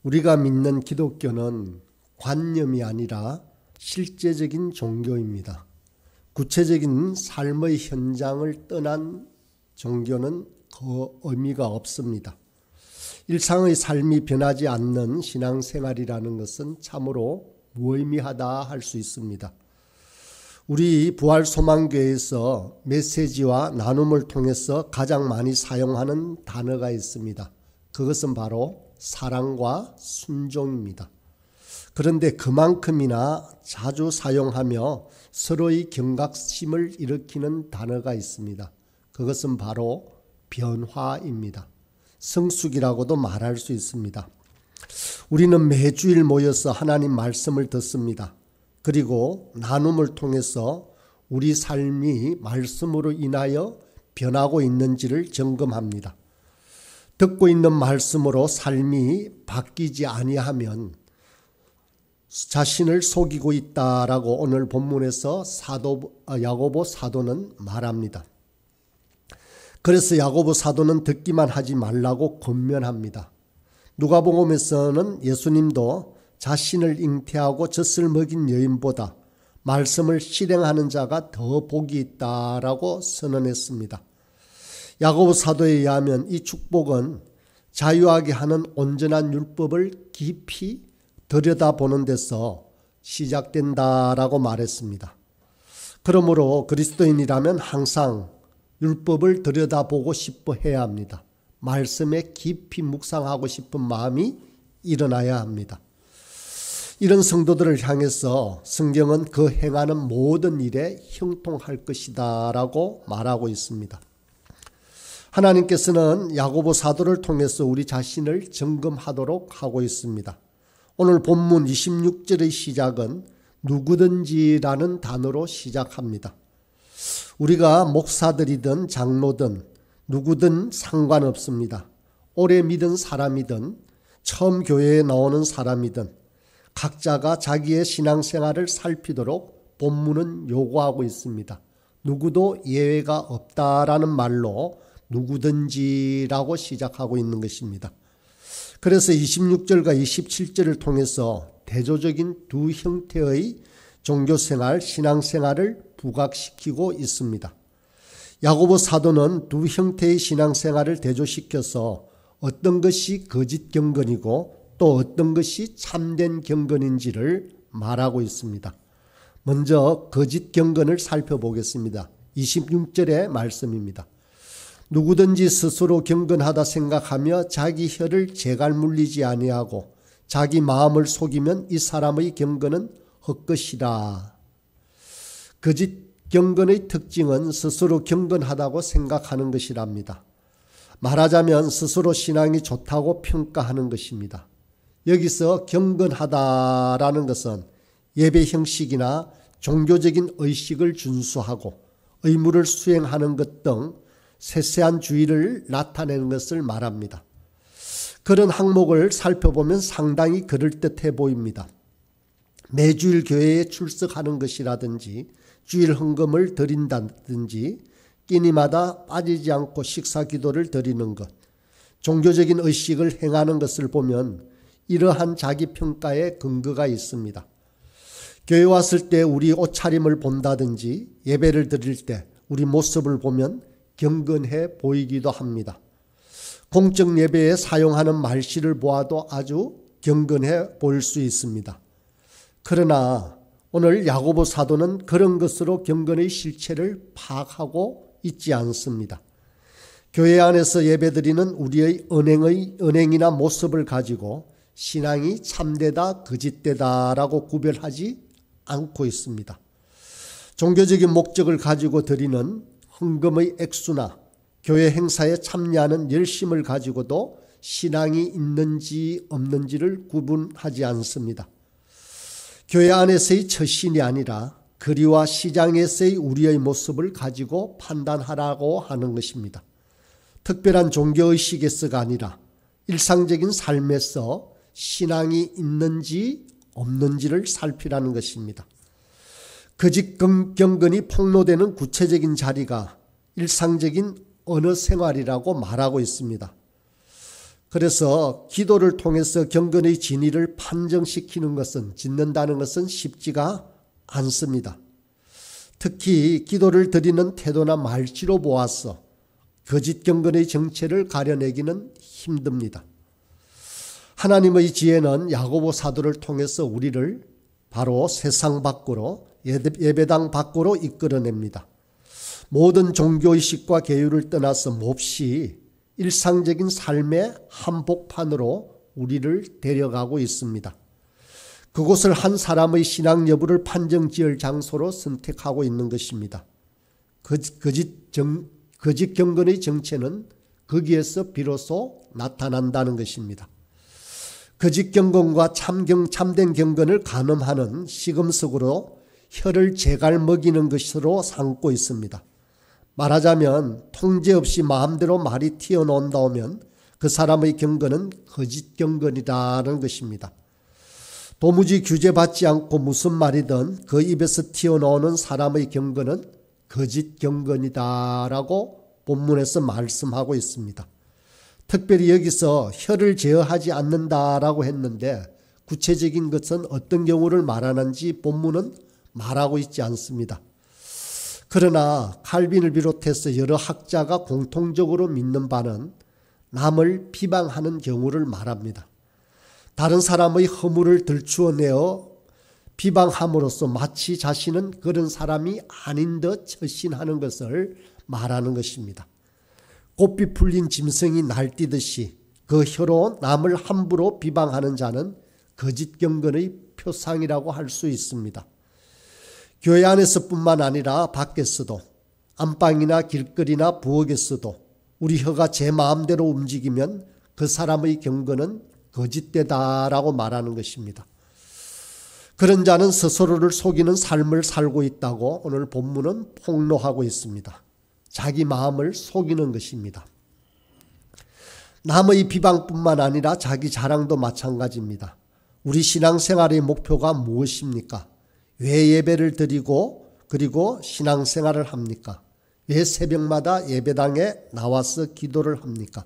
우리가 믿는 기독교는 관념이 아니라 실제적인 종교입니다. 구체적인 삶의 현장을 떠난 종교는 그 의미가 없습니다. 일상의 삶이 변하지 않는 신앙생활이라는 것은 참으로 무의미하다 할 수 있습니다. 우리 부활소망교회에서 메시지와 나눔을 통해서 가장 많이 사용하는 단어가 있습니다. 그것은 바로 사랑과 순종입니다. 그런데 그만큼이나 자주 사용하며 서로의 경각심을 일으키는 단어가 있습니다. 그것은 바로 변화입니다. 성숙이라고도 말할 수 있습니다. 우리는 매주일 모여서 하나님 말씀을 듣습니다. 그리고 나눔을 통해서 우리 삶이 말씀으로 인하여 변하고 있는지를 점검합니다. 듣고 있는 말씀으로 삶이 바뀌지 아니하면 자신을 속이고 있다라고 오늘 본문에서 야고보 사도는 말합니다. 그래서 야고보 사도는 듣기만 하지 말라고 권면합니다. 누가복음에서는 예수님도 자신을 잉태하고 젖을 먹인 여인보다 말씀을 실행하는 자가 더 복이 있다라고 선언했습니다. 야고보 사도에 의하면 이 축복은 자유하게 하는 온전한 율법을 깊이 들여다보는 데서 시작된다라고 말했습니다. 그러므로 그리스도인이라면 항상 율법을 들여다보고 싶어 해야 합니다. 말씀에 깊이 묵상하고 싶은 마음이 일어나야 합니다. 이런 성도들을 향해서 성경은 그 행하는 모든 일에 형통할 것이다 라고 말하고 있습니다. 하나님께서는 야고보 사도를 통해서 우리 자신을 점검하도록 하고 있습니다. 오늘 본문 26절의 시작은 누구든지라는 단어로 시작합니다. 우리가 목사들이든 장로든 누구든 상관없습니다. 오래 믿은 사람이든 처음 교회에 나오는 사람이든 각자가 자기의 신앙생활을 살피도록 본문은 요구하고 있습니다. 누구도 예외가 없다라는 말로 누구든지라고 시작하고 있는 것입니다. 그래서 26절과 27절을 통해서 대조적인 두 형태의 종교생활, 신앙생활을 부각시키고 있습니다. 야고보 사도는 두 형태의 신앙생활을 대조시켜서 어떤 것이 거짓 경건이고 또 어떤 것이 참된 경건인지를 말하고 있습니다. 먼저 거짓 경건을 살펴보겠습니다. 26절의 말씀입니다. 누구든지 스스로 경건하다 생각하며 자기 혀를 재갈 물리지 아니하고 자기 마음을 속이면 이 사람의 경건은 헛것이라. 거짓 경건의 특징은 스스로 경건하다고 생각하는 것이랍니다. 말하자면 스스로 신앙이 좋다고 평가하는 것입니다. 여기서 경건하다라는 것은 예배 형식이나 종교적인 의식을 준수하고 의무를 수행하는 것 등 세세한 주의를 나타내는 것을 말합니다. 그런 항목을 살펴보면 상당히 그럴듯해 보입니다. 매주일 교회에 출석하는 것이라든지 주일 헌금을 드린다든지 끼니마다 빠지지 않고 식사 기도를 드리는 것, 종교적인 의식을 행하는 것을 보면 이러한 자기평가에 근거가 있습니다. 교회 왔을 때 우리 옷차림을 본다든지 예배를 드릴 때 우리 모습을 보면 경건해 보이기도 합니다. 공적 예배에 사용하는 말씨를 보아도 아주 경건해 보일 수 있습니다. 그러나 오늘 야고보 사도는 그런 것으로 경건의 실체를 파악하고 있지 않습니다. 교회 안에서 예배드리는 우리의 언행이나 모습을 가지고 신앙이 참되다 거짓되다라고 구별하지 않고 있습니다. 종교적인 목적을 가지고 드리는 헌금의 액수나 교회 행사에 참여하는 열심을 가지고도 신앙이 있는지 없는지를 구분하지 않습니다. 교회 안에서의 처신이 아니라 거리와 시장에서의 우리의 모습을 가지고 판단하라고 하는 것입니다. 특별한 종교의식에서가 아니라 일상적인 삶에서 신앙이 있는지 없는지를 살피라는 것입니다. 거짓 경건이 폭로되는 구체적인 자리가 일상적인 언어 생활이라고 말하고 있습니다. 그래서 기도를 통해서 경건의 진위를 판정시키는 것은, 짓는다는 것은 쉽지가 않습니다. 특히 기도를 드리는 태도나 말지로 보아서 거짓 경건의 정체를 가려내기는 힘듭니다. 하나님의 지혜는 야고보 사도를 통해서 우리를 바로 세상 밖으로, 예배당 밖으로 이끌어냅니다. 모든 종교의식과 계율을 떠나서 몹시 일상적인 삶의 한복판으로 우리를 데려가고 있습니다. 그곳을 한 사람의 신앙 여부를 판정지을 장소로 선택하고 있는 것입니다. 거짓 경건의 정체는 거기에서 비로소 나타난다는 것입니다. 거짓 경건과 참된 경건을 가늠하는 시금석으로 혀를 제갈 먹이는 것으로 삼고 있습니다. 말하자면 통제 없이 마음대로 말이 튀어나온다면 그 사람의 경건은 거짓 경건이라는 것입니다. 도무지 규제받지 않고 무슨 말이든 그 입에서 튀어나오는 사람의 경건은 거짓 경건이다라고 본문에서 말씀하고 있습니다. 특별히 여기서 혀를 제어하지 않는다라고 했는데 구체적인 것은 어떤 경우를 말하는지 본문은 말하고 있지 않습니다. 그러나 칼빈을 비롯해서 여러 학자가 공통적으로 믿는 바는 남을 비방하는 경우를 말합니다. 다른 사람의 허물을 들추어내어 비방함으로써 마치 자신은 그런 사람이 아닌 듯 처신하는 것을 말하는 것입니다. 곱비 풀린 짐승이 날뛰듯이 그 혀로 남을 함부로 비방하는 자는 거짓 경건의 표상이라고 할 수 있습니다. 교회 안에서뿐만 아니라 밖에서도, 안방이나 길거리나 부엌에서도 우리 혀가 제 마음대로 움직이면 그 사람의 경건은 거짓되다라고 말하는 것입니다. 그런 자는 스스로를 속이는 삶을 살고 있다고 오늘 본문은 폭로하고 있습니다. 자기 마음을 속이는 것입니다. 남의 비방뿐만 아니라 자기 자랑도 마찬가지입니다. 우리 신앙생활의 목표가 무엇입니까? 왜 예배를 드리고 그리고 신앙생활을 합니까? 왜 새벽마다 예배당에 나와서 기도를 합니까?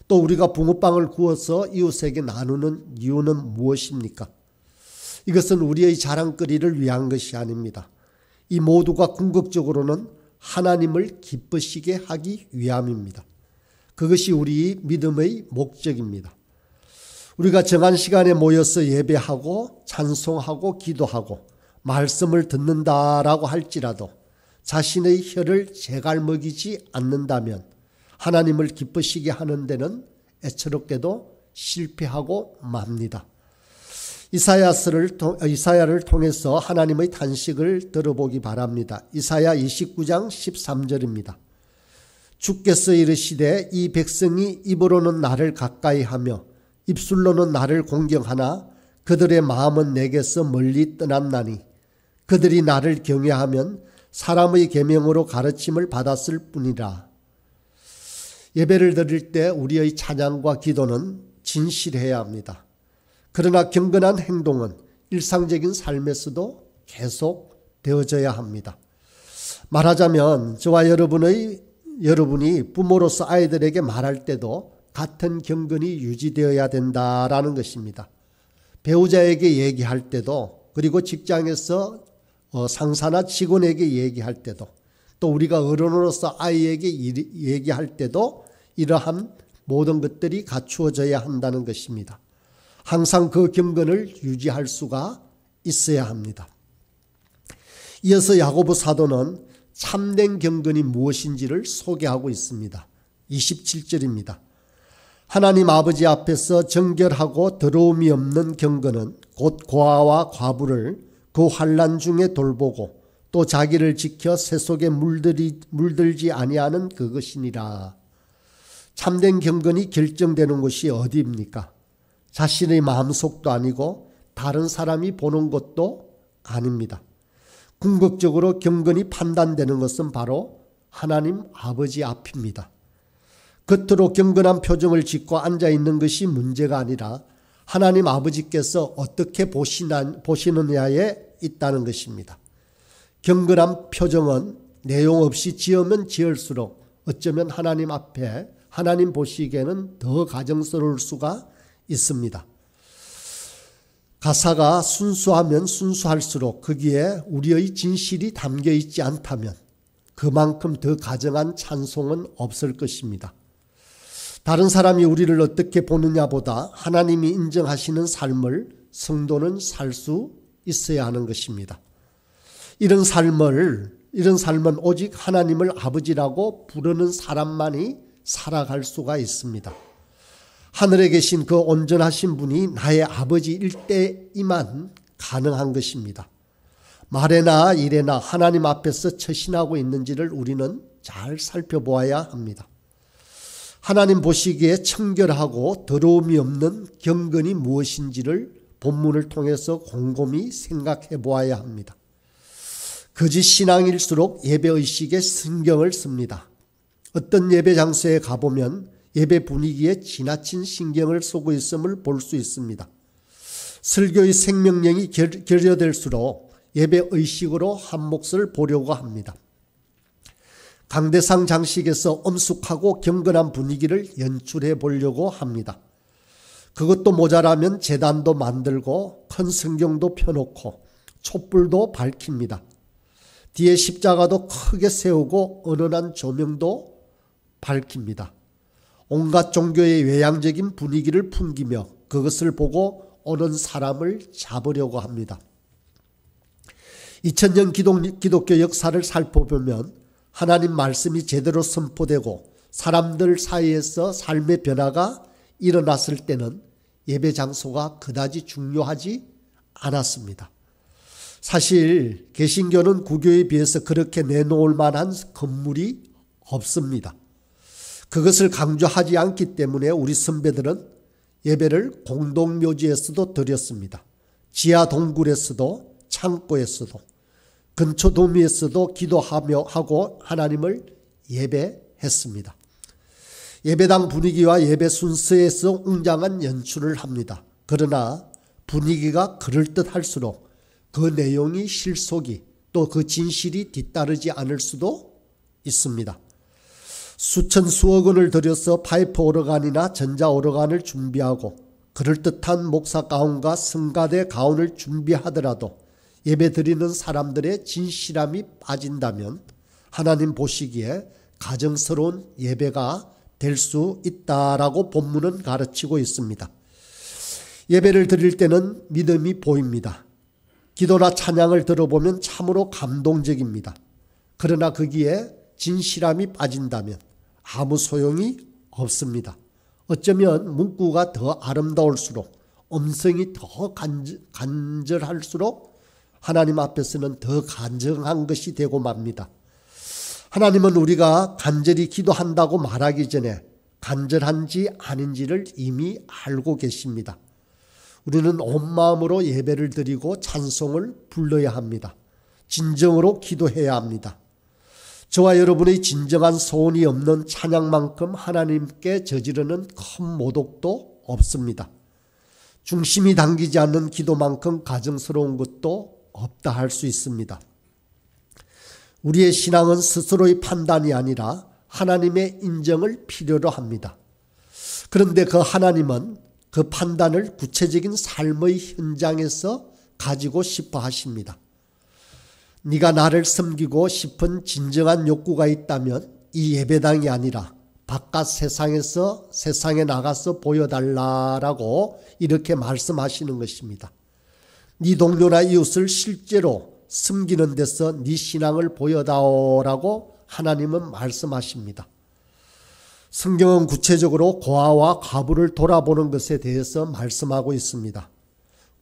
또 우리가 붕어빵을 구워서 이웃에게 나누는 이유는 무엇입니까? 이것은 우리의 자랑거리를 위한 것이 아닙니다. 이 모두가 궁극적으로는 하나님을 기쁘시게 하기 위함입니다. 그것이 우리 믿음의 목적입니다. 우리가 정한 시간에 모여서 예배하고 찬송하고 기도하고 말씀을 듣는다라고 할지라도 자신의 혀를 제갈먹이지 않는다면 하나님을 기쁘시게 하는 데는 애처롭게도 실패하고 맙니다. 이사야를 통해서 하나님의 탄식을 들어보기 바랍니다. 이사야 29장 13절입니다. 주께서 이르시되 이 백성이 입으로는 나를 가까이하며 입술로는 나를 공경하나 그들의 마음은 내게서 멀리 떠났나니 그들이 나를 경외하면 사람의 계명으로 가르침을 받았을 뿐이라. 예배를 드릴 때 우리의 찬양과 기도는 진실해야 합니다. 그러나 경건한 행동은 일상적인 삶에서도 계속 되어져야 합니다. 말하자면 저와 여러분이 부모로서 아이들에게 말할 때도 같은 경건이 유지되어야 된다라는 것입니다. 배우자에게 얘기할 때도, 그리고 직장에서 상사나 직원에게 얘기할 때도, 또 우리가 어른으로서 아이에게 얘기할 때도 이러한 모든 것들이 갖추어져야 한다는 것입니다. 항상 그 경건을 유지할 수가 있어야 합니다. 이어서 야고보 사도는 참된 경건이 무엇인지를 소개하고 있습니다. 27절입니다. 하나님 아버지 앞에서 정결하고 더러움이 없는 경건은 곧 고아와 과부를 그 환난 중에 돌보고 또 자기를 지켜 새 속에 물들지 아니하는 그것이니라. 참된 경건이 결정되는 곳이 어디입니까? 자신의 마음속도 아니고 다른 사람이 보는 것도 아닙니다. 궁극적으로 경건이 판단되는 것은 바로 하나님 아버지 앞입니다. 겉으로 경건한 표정을 짓고 앉아있는 것이 문제가 아니라 하나님 아버지께서 어떻게 보시느냐에 있다는 것입니다. 경건한 표정은 내용 없이 지으면 지을수록 어쩌면 하나님 앞에 하나님 보시기에는 더 가정스러울 수가 있습니다. 가사가 순수하면 순수할수록 거기에 우리의 진실이 담겨 있지 않다면 그만큼 더 가정한 찬송은 없을 것입니다. 다른 사람이 우리를 어떻게 보느냐보다 하나님이 인정하시는 삶을 성도는 살 수 있어야 하는 것입니다. 이런 삶은 오직 하나님을 아버지라고 부르는 사람만이 살아갈 수가 있습니다. 하늘에 계신 그 온전하신 분이 나의 아버지일 때에만 가능한 것입니다. 말에나 일에나 하나님 앞에서 처신하고 있는지를 우리는 잘 살펴보아야 합니다. 하나님 보시기에 청결하고 더러움이 없는 경건이 무엇인지를 본문을 통해서 곰곰이 생각해 보아야 합니다. 거짓 신앙일수록 예배의식에 신경을 씁니다. 어떤 예배 장소에 가보면 예배 분위기에 지나친 신경을 쓰고 있음을 볼 수 있습니다. 설교의 생명력이 결여될수록 예배의식으로 한 몫을 보려고 합니다. 강대상 장식에서 엄숙하고 경건한 분위기를 연출해 보려고 합니다. 그것도 모자라면 제단도 만들고 큰 성경도 펴놓고 촛불도 밝힙니다. 뒤에 십자가도 크게 세우고 은은한 조명도 밝힙니다. 온갖 종교의 외향적인 분위기를 풍기며 그것을 보고 오는 사람을 잡으려고 합니다. 2000년 기독교 역사를 살펴보면 하나님 말씀이 제대로 선포되고 사람들 사이에서 삶의 변화가 일어났을 때는 예배 장소가 그다지 중요하지 않았습니다. 사실 개신교는 구교에 비해서 그렇게 내놓을 만한 건물이 없습니다. 그것을 강조하지 않기 때문에 우리 선배들은 예배를 공동묘지에서도 드렸습니다. 지하 동굴에서도 창고에서도 근처 도미에서도 기도하고 하나님을 예배했습니다. 예배당 분위기와 예배 순서에서 웅장한 연출을 합니다. 그러나 분위기가 그럴듯할수록 그 내용이 실속이 또 그 진실이 뒤따르지 않을 수도 있습니다. 수천 수억 원을 들여서 파이프 오르간이나 전자 오르간을 준비하고 그럴듯한 목사 가운과 성가대 가운을 준비하더라도 예배드리는 사람들의 진실함이 빠진다면 하나님 보시기에 가정스러운 예배가 될 수 있다라고 본문은 가르치고 있습니다. 예배를 드릴 때는 믿음이 보입니다. 기도나 찬양을 들어보면 참으로 감동적입니다. 그러나 거기에 진실함이 빠진다면 아무 소용이 없습니다. 어쩌면 문구가 더 아름다울수록 음성이 더 간절할수록 하나님 앞에서는 더 간절한 것이 되고 맙니다. 하나님은 우리가 간절히 기도한다고 말하기 전에 간절한지 아닌지를 이미 알고 계십니다. 우리는 온 마음으로 예배를 드리고 찬송을 불러야 합니다. 진정으로 기도해야 합니다. 저와 여러분의 진정한 소원이 없는 찬양만큼 하나님께 저지르는 큰 모독도 없습니다. 중심이 당기지 않는 기도만큼 가정스러운 것도 없다 할 수 있습니다. 우리의 신앙은 스스로의 판단이 아니라 하나님의 인정을 필요로 합니다. 그런데 그 하나님은 그 판단을 구체적인 삶의 현장에서 가지고 싶어 하십니다. 네가 나를 섬기고 싶은 진정한 욕구가 있다면 이 예배당이 아니라 바깥 세상에 나가서 보여달라라고 이렇게 말씀하시는 것입니다. 네 동료나 이웃을 실제로 섬기는 데서 네 신앙을 보여다오라고 하나님은 말씀하십니다. 성경은 구체적으로 고아와 과부를 돌아보는 것에 대해서 말씀하고 있습니다.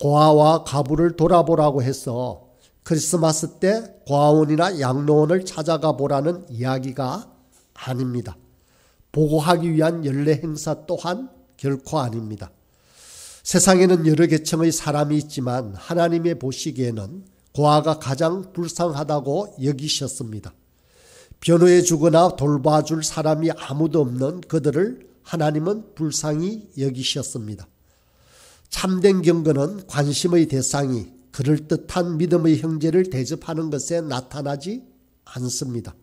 고아와 과부를 돌아보라고 해서 크리스마스 때 고아원이나 양로원을 찾아가 보라는 이야기가 아닙니다. 보고하기 위한 연례 행사 또한 결코 아닙니다. 세상에는 여러 계층의 사람이 있지만 하나님의 보시기에는 고아가 가장 불쌍하다고 여기셨습니다. 변호해 주거나 돌봐줄 사람이 아무도 없는 그들을 하나님은 불쌍히 여기셨습니다. 참된 경건은 관심의 대상이 그럴듯한 믿음의 형제를 대접하는 것에 나타나지 않습니다.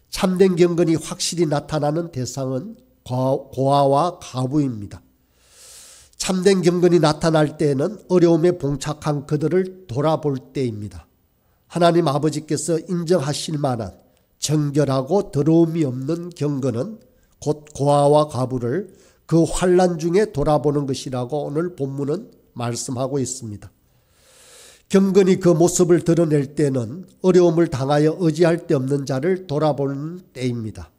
참된 경건이 확실히 나타나는 대상은 고아와 과부입니다. 참된 경건이 나타날 때에는 어려움에 봉착한 그들을 돌아볼 때입니다. 하나님 아버지께서 인정하실 만한 정결하고 더러움이 없는 경건은 곧 고아와 과부를 그 환난 중에 돌아보는 것이라고 오늘 본문은 말씀하고 있습니다. 경건이 그 모습을 드러낼 때는 어려움을 당하여 의지할 데 없는 자를 돌아보는 때입니다.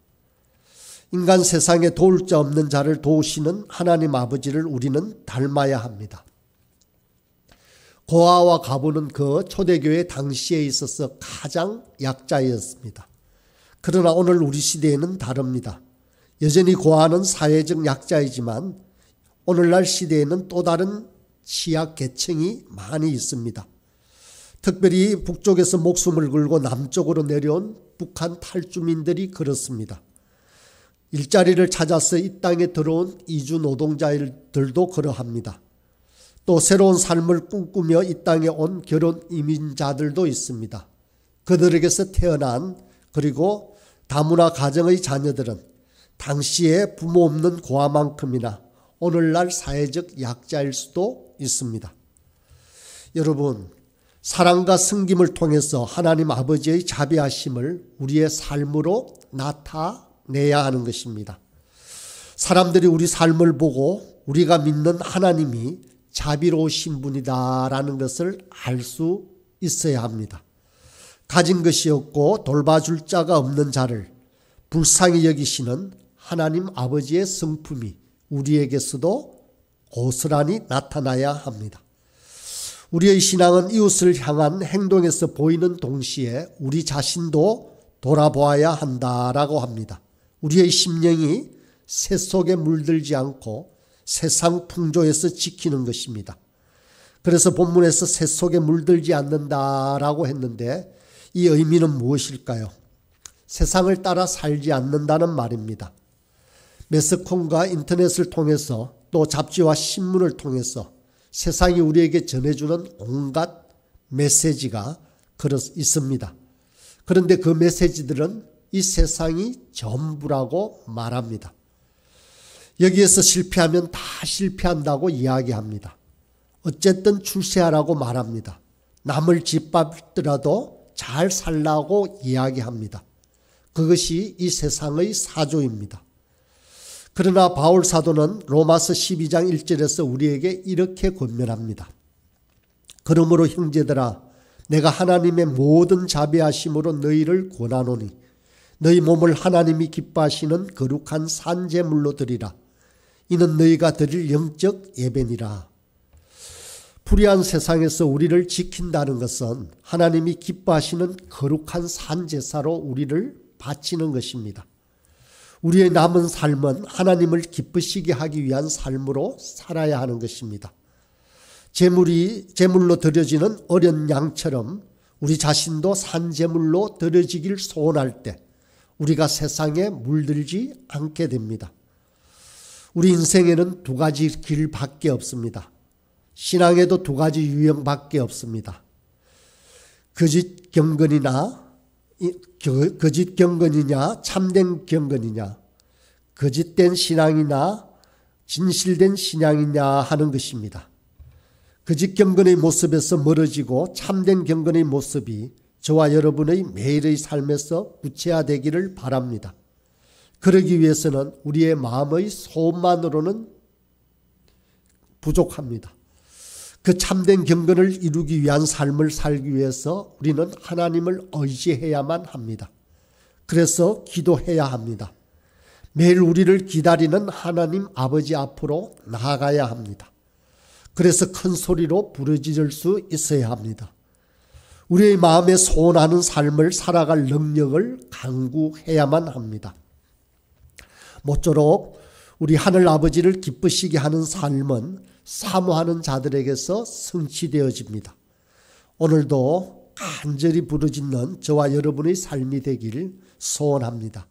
인간 세상에 도울 자 없는 자를 도우시는 하나님 아버지를 우리는 닮아야 합니다. 고아와 과부는 그 초대교회 당시에 있어서 가장 약자였습니다. 그러나 오늘 우리 시대에는 다릅니다. 여전히 고아는 사회적 약자이지만 오늘날 시대에는 또 다른 취약 계층이 많이 있습니다. 특별히 북쪽에서 목숨을 걸고 남쪽으로 내려온 북한 탈주민들이 그렇습니다. 일자리를 찾아서 이 땅에 들어온 이주 노동자들도 그러합니다. 또 새로운 삶을 꿈꾸며 이 땅에 온 결혼 이민자들도 있습니다. 그들에게서 태어난 그리고 다문화 가정의 자녀들은 당시에 부모 없는 고아만큼이나 오늘날 사회적 약자일 수도 있습니다. 여러분, 사랑과 섬김을 통해서 하나님 아버지의 자비하심을 우리의 삶으로 나타내야 하는 것입니다. 사람들이 우리 삶을 보고 우리가 믿는 하나님이 자비로우신 분이다라는 것을 알 수 있어야 합니다. 가진 것이 없고 돌봐줄 자가 없는 자를 불쌍히 여기시는 하나님 아버지의 성품이 우리에게서도 고스란히 나타나야 합니다. 우리의 신앙은 이웃을 향한 행동에서 보이는 동시에 우리 자신도 돌아보아야 한다라고 합니다. 우리의 심령이 새 속에 물들지 않고 세상 풍조에서 지키는 것입니다. 그래서 본문에서 새 속에 물들지 않는다라고 했는데 이 의미는 무엇일까요? 세상을 따라 살지 않는다는 말입니다. 매스컴과 인터넷을 통해서 또 잡지와 신문을 통해서 세상이 우리에게 전해주는 온갖 메시지가 있습니다. 그런데 그 메시지들은 이 세상이 전부라고 말합니다. 여기에서 실패하면 다 실패한다고 이야기합니다. 어쨌든 출세하라고 말합니다. 남을 짓밟더라도 잘 살라고 이야기합니다. 그것이 이 세상의 사조입니다. 그러나 바울 사도는 로마서 12장 1절에서 우리에게 이렇게 권면합니다. 그러므로 형제들아, 내가 하나님의 모든 자비하심으로 너희를 권하노니 너희 몸을 하나님이 기뻐하시는 거룩한 산제물로 드리라. 이는 너희가 드릴 영적 예배니라. 불의한 세상에서 우리를 지킨다는 것은 하나님이 기뻐하시는 거룩한 산제사로 우리를 바치는 것입니다. 우리의 남은 삶은 하나님을 기쁘시게 하기 위한 삶으로 살아야 하는 것입니다. 제물로 드려지는 어린 양처럼 우리 자신도 산제물로 드려지길 소원할 때 우리가 세상에 물들지 않게 됩니다. 우리 인생에는 두 가지 길밖에 없습니다. 신앙에도 두 가지 유형밖에 없습니다. 거짓 경건이냐 참된 경건이냐, 거짓된 신앙이나 진실된 신앙이냐 하는 것입니다. 거짓 경건의 모습에서 멀어지고 참된 경건의 모습이 저와 여러분의 매일의 삶에서 구체화되기를 바랍니다. 그러기 위해서는 우리의 마음의 소원만으로는 부족합니다. 그 참된 경건을 이루기 위한 삶을 살기 위해서 우리는 하나님을 의지해야만 합니다. 그래서 기도해야 합니다. 매일 우리를 기다리는 하나님 아버지 앞으로 나아가야 합니다. 그래서 큰 소리로 부르짖을 수 있어야 합니다. 우리의 마음에 소원하는 삶을 살아갈 능력을 강구해야만 합니다. 모쪼록 우리 하늘 아버지를 기쁘시게 하는 삶은 사모하는 자들에게서 성취되어집니다. 오늘도 간절히 부르짖는 저와 여러분의 삶이 되길 소원합니다.